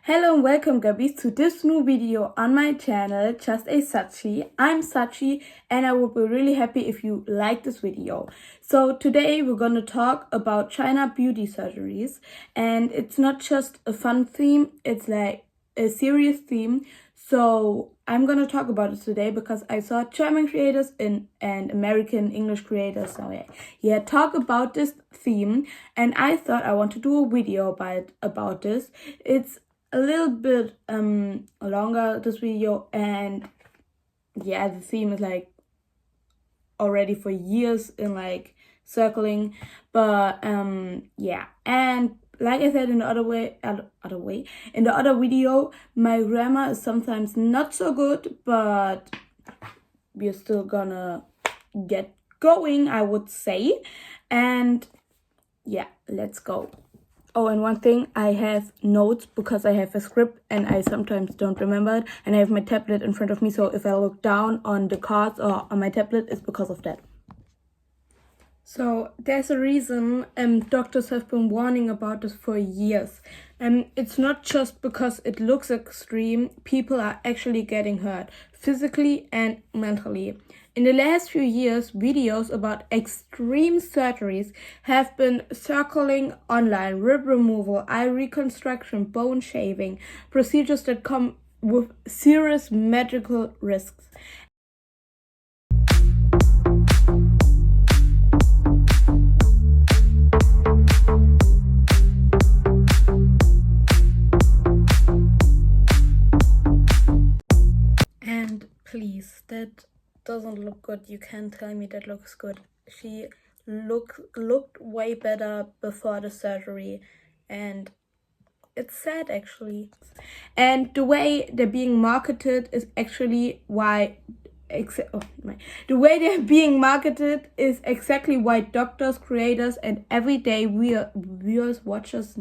Hello and welcome Göbis to this new video on my channel, Just a Sachi. I'm Sachi and I would be really happy if you like this video. So today we're gonna talk about China beauty surgeries, and it's not just a fun theme, it's like a serious theme. So I'm gonna talk about it today because I saw German creators and American English creators talk about this theme, and I thought I want to do a video about this. It's a little bit longer, this video, and yeah, the theme is like already for years in like circling, but yeah. And like I said in the in the other video, my grammar is sometimes not so good, but we're still gonna get going, I would say. And yeah, let's go. Oh, and one thing, I have notes because I have a script and I sometimes don't remember it, and I have my tablet in front of me, so if I look down on the cards or on my tablet, it's because of that. So there's a reason doctors have been warning about this for years. It's not just because it looks extreme, people are actually getting hurt, physically and mentally. In the last few years, videos about extreme surgeries have been circling online: rib removal, eye reconstruction, bone shaving, procedures that come with serious medical risks. And please, that doesn't look good. You can't tell me that looks good. She looked way better before the surgery, and it's sad actually. And the way they're being marketed is actually why the way they're being marketed is exactly why doctors, creators, and everyday viewers, watchers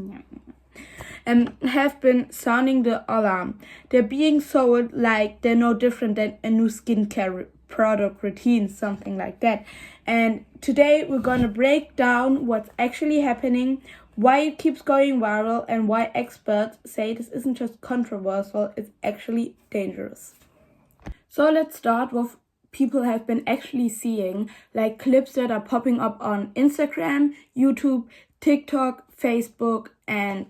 have been sounding the alarm. They're being sold like they're no different than a new skincare product routine, something like that. And today we're gonna break down what's actually happening, why it keeps going viral, and why experts say this isn't just controversial, it's actually dangerous. So let's start with people have been actually seeing, like clips that are popping up on Instagram, YouTube, TikTok, Facebook, and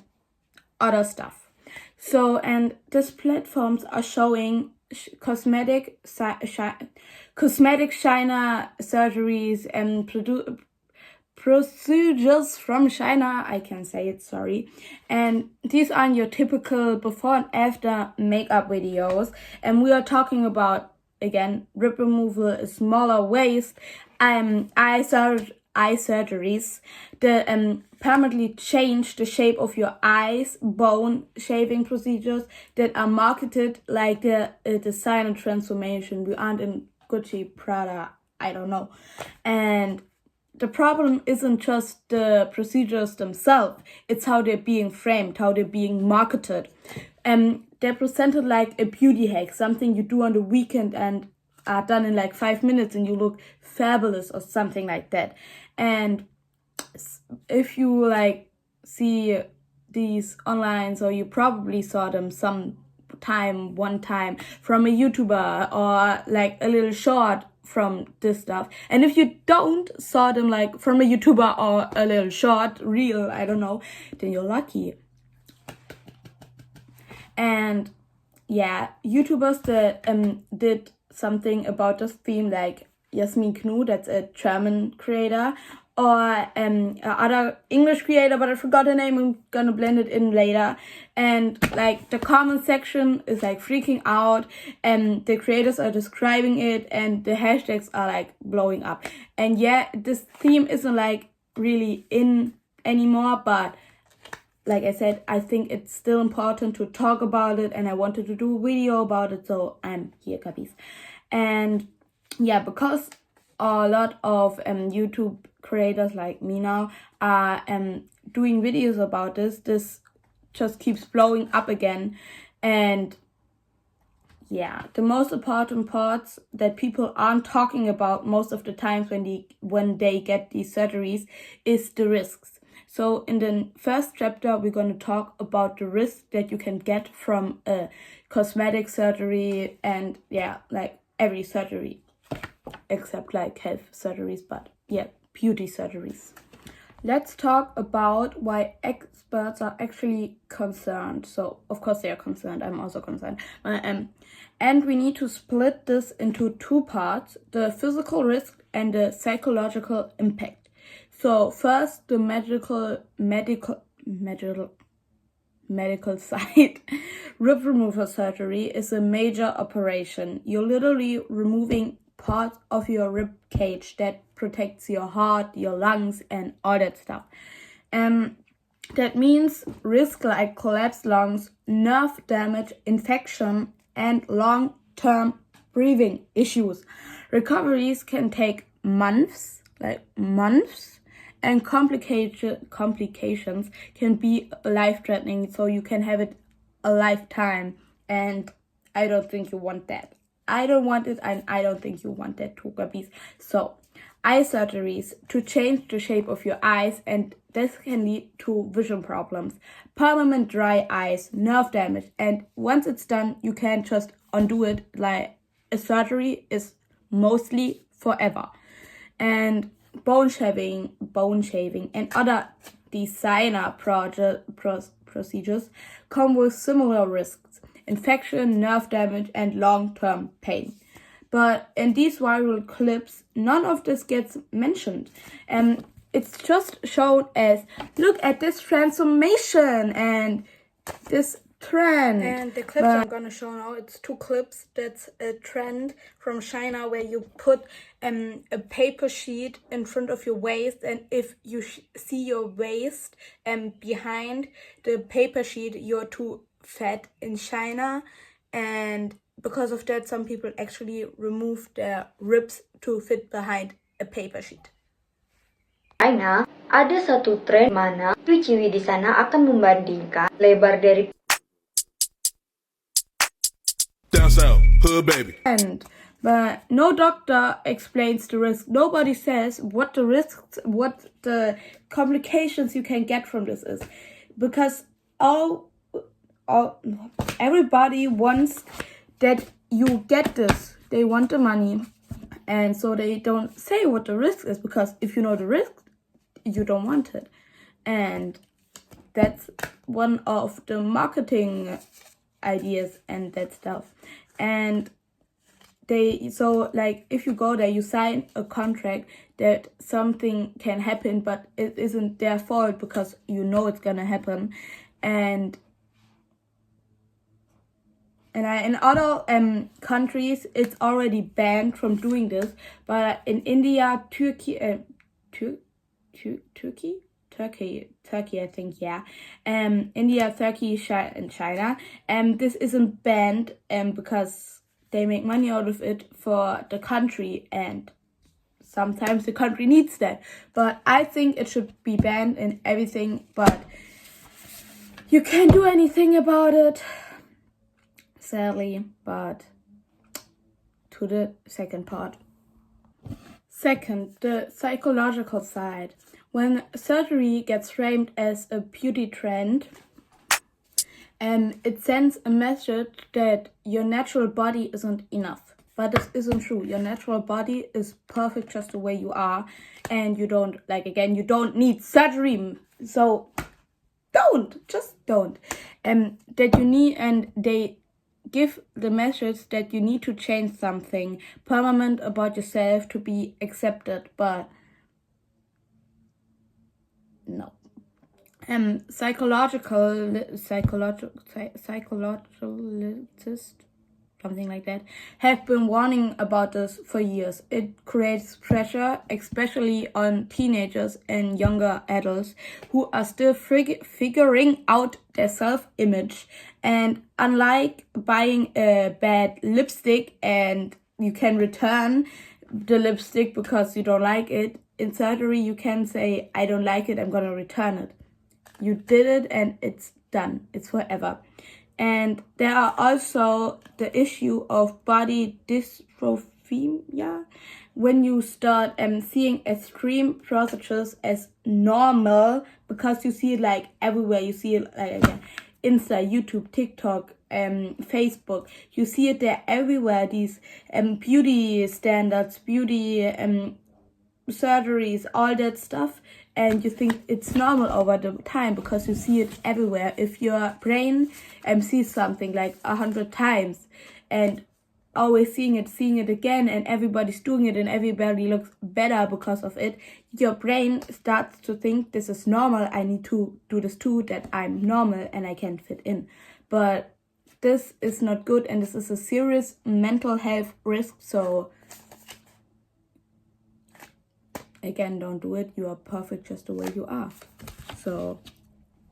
other stuff. So, and these platforms are showing cosmetic China surgeries and procedures from China, I can say it, sorry. And these aren't your typical before and after makeup videos. And we are talking about, again, rib removal, a smaller waist, eye surgeries, the permanently change the shape of your eyes, bone shaving procedures that are marketed like the silent transformation. We aren't in Gucci, Prada, I don't know. And the problem isn't just the procedures themselves, it's how they're being framed, how they're being marketed. They're presented like a beauty hack, something you do on the weekend and are done in like 5 minutes and you look fabulous or something like that. And if you like see these online, so you probably saw them one time from a YouTuber or like a little short from this stuff. And if you don't saw them like from a YouTuber or a little short reel, I don't know, then you're lucky. And yeah, YouTubers that did something about this theme, like Jasmin Knu, that's a German creator, or other English creator, but I forgot her name. I'm gonna blend it in later. And like the comment section is like freaking out, and the creators are describing it, and the hashtags are like blowing up. And yeah, this theme isn't like really in anymore, but like I said, I think it's still important to talk about it, and I wanted to do a video about it, so I'm here, Göbis. And yeah, because a lot of YouTube creators like me now are doing videos about this just keeps blowing up again. And yeah, the most important parts that people aren't talking about most of the times when they get these surgeries is the risks. So in the first chapter, we're going to talk about the risk that you can get from a cosmetic surgery and like every surgery except like health surgeries, but beauty surgeries. Let's talk about why experts are actually concerned. So of course they are concerned, I'm also concerned. And we need to split this into two parts, the physical risk and the psychological impact. So first, the medical side. Rib removal surgery is a major operation. You're literally removing parts of your rib cage that protects your heart, your lungs, and all that stuff. That means risk like collapsed lungs, nerve damage, infection, and long-term breathing issues. Recoveries can take months, and complications can be life-threatening, so you can have it a lifetime, and I don't think you want that. I don't want it, and I don't think you want that too, Göbis. So, eye surgeries to change the shape of your eyes, and this can lead to vision problems, permanent dry eyes, nerve damage, and once it's done, you can't just undo it. Like a surgery is mostly forever. And bone shaving, and other designer procedures come with similar risks: infection, nerve damage, and long-term pain. But in these viral clips, none of this gets mentioned. And it's just shown as, look at this transformation and this trend. And the clips I'm gonna show now, it's two clips. That's a trend from China where you put a paper sheet in front of your waist, and if you see your waist behind the paper sheet, you're too fat in China, and because of that, some people actually remove their ribs to fit behind a paper sheet. China, ada satu tren mana ciwi di sana akan membandingkan lebar dari down south, hood baby. But no doctor explains the risk. Nobody says what the risks, what the complications you can get from this is, because everybody wants that you get this. They want the money, and so they don't say what the risk is, because if you know the risk, you don't want it. And that's one of the marketing ideas and that stuff. And if you go there, you sign a contract that something can happen, but it isn't their fault because you know it's gonna happen. And in other countries, it's already banned from doing this. But in India, Turkey, I think, India, Turkey, and China, this isn't banned because they make money out of it for the country, and sometimes the country needs that. But I think it should be banned in everything, but you can't do anything about it, sadly. But to the second part. Second, the psychological side. When surgery gets framed as a beauty trend, it sends a message that your natural body isn't enough. But this isn't true. Your natural body is perfect just the way you are, and you don't need surgery. So don't. That you need, and they give the message that you need to change something permanent about yourself to be accepted, but no. Psychologists, something like that, have been warning about this for years. It creates pressure, especially on teenagers and younger adults who are still figuring out their self-image. And unlike buying a bad lipstick and you can return the lipstick because you don't like it, in surgery you can say, I don't like it, I'm gonna return it. You did it and it's done. It's forever. And there are also the issue of body dysmorphia, when you start seeing extreme procedures as normal, because you see it like everywhere. You see it like Insta, YouTube, TikTok, Facebook. You see it there everywhere. These beauty standards, beauty surgeries, all that stuff, and you think it's normal over the time because you see it everywhere. If your brain sees something like 100 times and always seeing it again, and everybody's doing it and everybody looks better because of it, your brain starts to think this is normal. I need to do this too, that I'm normal and I can fit in. But this is not good, and this is a serious mental health risk. So again, don't do it. You are perfect just the way you are. So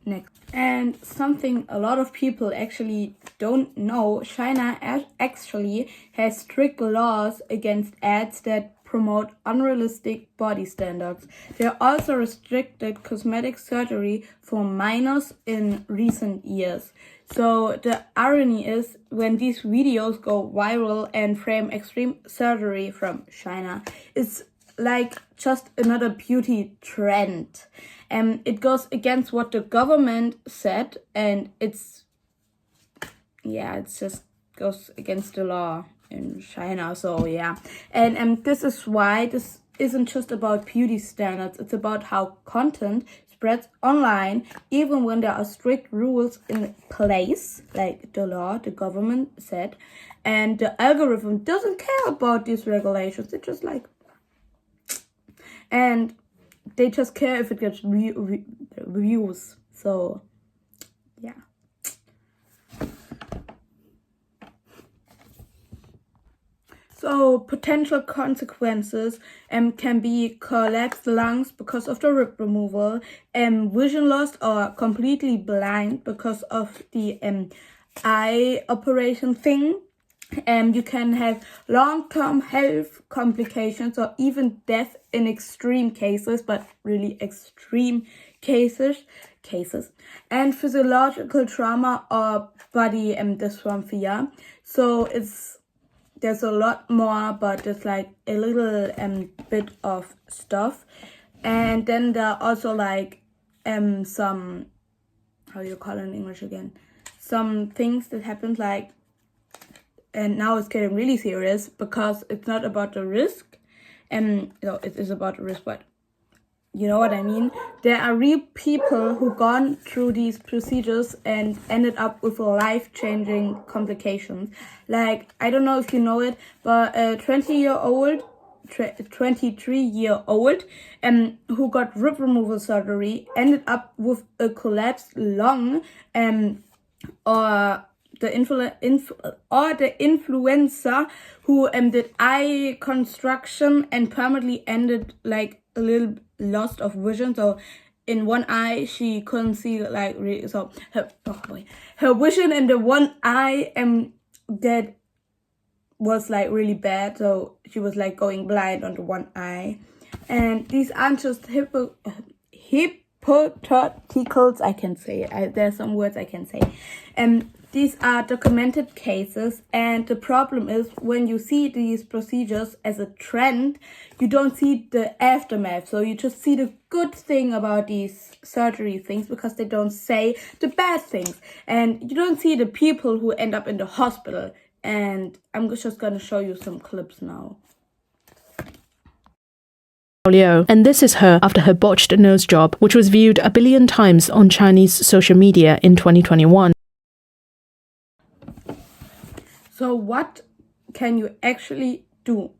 next. And something a lot of people actually don't know, China actually has strict laws against ads that promote unrealistic body standards. They also restricted cosmetic surgery for minors in recent years. So the irony is, when these videos go viral and frame extreme surgery from China, it's like just another beauty trend. It goes against what the government said, and it just goes against the law in China. So yeah, and this is why this isn't just about beauty standards. It's about how content spreads online, even when there are strict rules in place, like the law, the government said, and the algorithm doesn't care about these regulations. It's just like, and they just care if it gets views. So yeah. So potential consequences can be collapsed lungs because of the rib removal, vision loss, or completely blind because of the eye operation thing. You can have long-term health complications or even death in extreme cases, but really extreme cases, and physiological trauma or body dysmorphia. So there's a lot more, but it's like a little bit of stuff. And then there are also like some, how you call it in English again, some things that happen, like, and now it's getting really serious because it's not about the risk. It is about the risk, but you know what I mean? There are real people who gone through these procedures and ended up with life-changing complications. Like, I don't know if you know it, but a 23-year-old who got rib removal surgery ended up with a collapsed lung, or the influencer who did eye construction and permanently ended like a little loss of vision. So in one eye she couldn't see, like, really. So her vision in the one eye that was like really bad. So she was like going blind on the one eye. And these aren't just hypotheticals, I can say. There's some words I can say. These are documented cases, and the problem is, when you see these procedures as a trend, you don't see the aftermath. So you just see the good thing about these surgery things because they don't say the bad things. And you don't see the people who end up in the hospital. And I'm just going to show you some clips now. And this is her after her botched nose job, which was viewed 1 billion times on Chinese social media in 2021. So what can you actually do?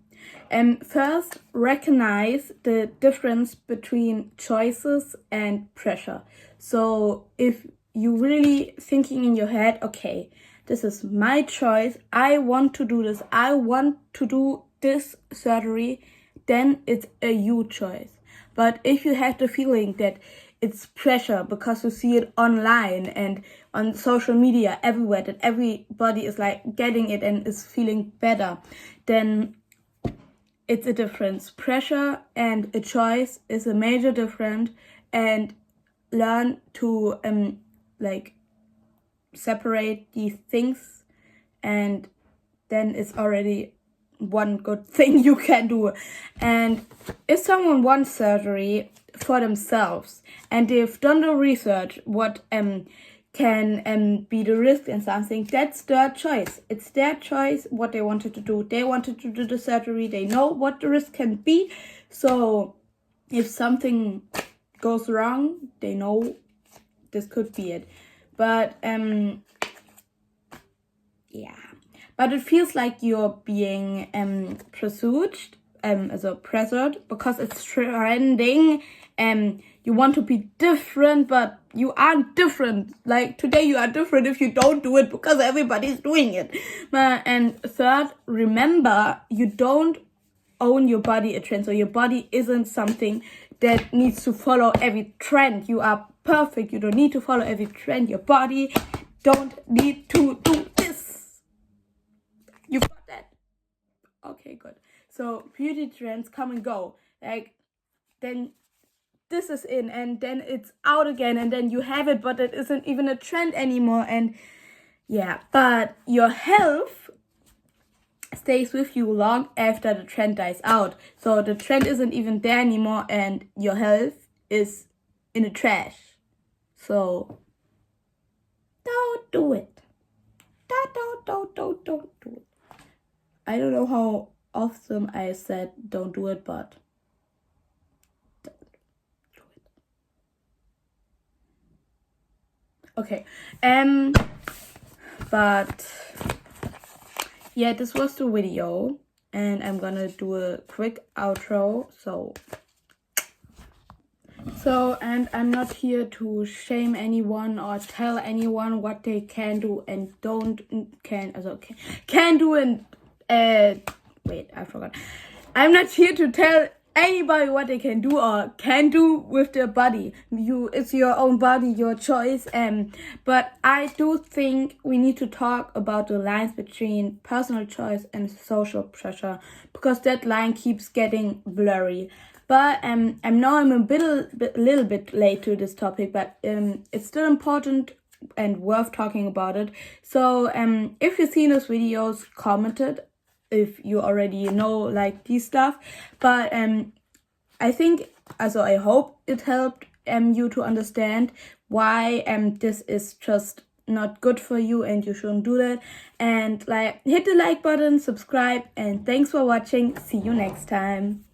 First, recognize the difference between choices and pressure. So if you really thinking in your head, okay, this is my choice, I want to do this, I want to do this surgery, then it's a you choice. But if you have the feeling that it's pressure because you see it online and on social media everywhere, that everybody is like getting it and is feeling better, then it's a difference. Pressure and a choice is a major difference, and learn to like separate these things, and then it's already one good thing you can do. And if someone wants surgery for themselves and they've done the research what can be the risk and something, that's their choice. It's their choice what they wanted to do. They wanted to do the surgery. They know what the risk can be. So if something goes wrong, they know this could be it. But yeah. But it feels like you're being pressured because it's trending. You want to be different, but you aren't different. Like today you are different if you don't do it because everybody's doing it. And third, remember, you don't own your body a trend. So your body isn't something that needs to follow every trend. You are perfect. You don't need to follow every trend. Your body don't need to do this. You got that? Okay, good. So beauty trends come and go. Like then this is in and then it's out again and then you have it, but it isn't even a trend anymore. And yeah, but your health stays with you long after the trend dies out. So the trend isn't even there anymore and your health is in the trash. So don't do it. Don't do it. I don't know how often I said don't do it, but don't do it. Okay. But yeah, this was the video and I'm gonna do a quick outro. So and I'm not here to shame anyone or tell anyone what they can do and can do and wait, I forgot. I'm not here to tell anybody what they can do or can do with their body. It's your own body, your choice. But I do think we need to talk about the lines between personal choice and social pressure because that line keeps getting blurry. But I'm a little bit late to this topic, but it's still important and worth talking about it. So if you've seen those videos, comment it if you already know like these stuff. But I hope it helped you to understand why this is just not good for you and you shouldn't do that. And like hit the like button, subscribe, and thanks for watching. See you next time.